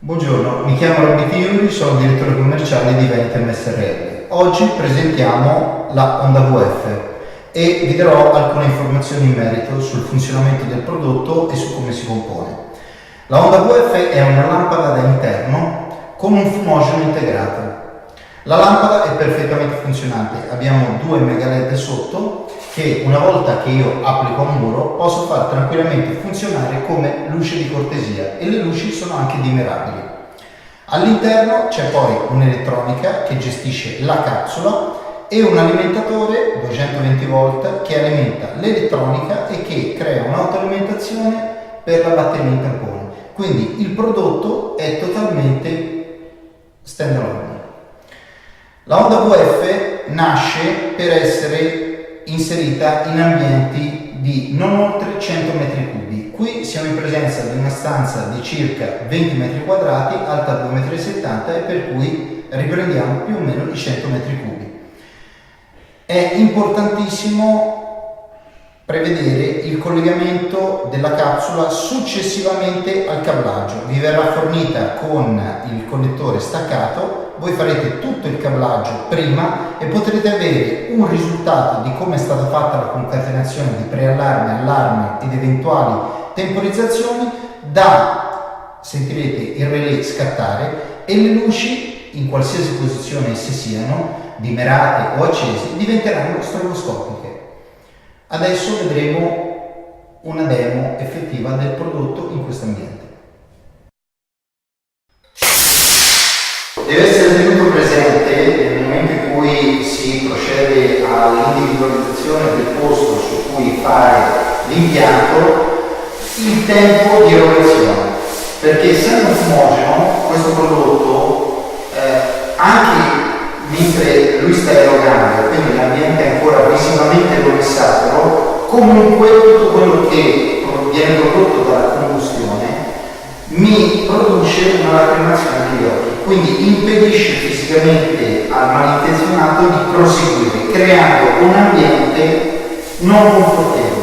Buongiorno, mi chiamo Robby Tiuri, sono direttore commerciale di Venetem SRL. Oggi presentiamo la Honda VF e vi darò alcune informazioni in merito sul funzionamento del prodotto e su come si compone. La Honda VF è una lampada da interno con un fumogeno integrato. La lampada è perfettamente funzionante, abbiamo due mega LED sotto che una volta che io applico a un muro posso far tranquillamente funzionare come luce di cortesia e le luci sono anche dimmerabili. All'interno c'è poi un'elettronica che gestisce la capsula e un alimentatore 220 volt che alimenta l'elettronica e che crea un'autoalimentazione per la batteria in tampone. Quindi il prodotto è totalmente standalone. La Honda VF nasce per essere inserita in ambienti di non oltre 100 metri cubi. Qui siamo in presenza di una stanza di circa 20 metri quadrati, alta 2,70 metri e per cui riprendiamo più o meno i 100 metri cubi. È importantissimo prevedere il collegamento della capsula successivamente al cablaggio. Vi verrà fornita con il connettore staccato, voi farete tutto il cablaggio prima e potrete avere un risultato di come è stata fatta la concatenazione di preallarme, allarme ed eventuali temporizzazioni sentirete il relay scattare e le luci in qualsiasi posizione esse siano, dimerate o accese, diventeranno stroboscopiche. Adesso vedremo una demo effettiva del prodotto in questo ambiente. Deve essere tenuto presente nel momento in cui si procede all'individualizzazione del posto su cui fare l'impianto il tempo di erogazione, perché essendo fumogeno questo prodotto anche mentre lui sta erogando, quindi l'ambiente è ancora visivamente non è saturo, comunque tutto quello che viene prodotto dalla combustione mi produce una lacrimazione negli occhi, quindi impedisce fisicamente al malintenzionato di proseguire, creando un ambiente non confortevole.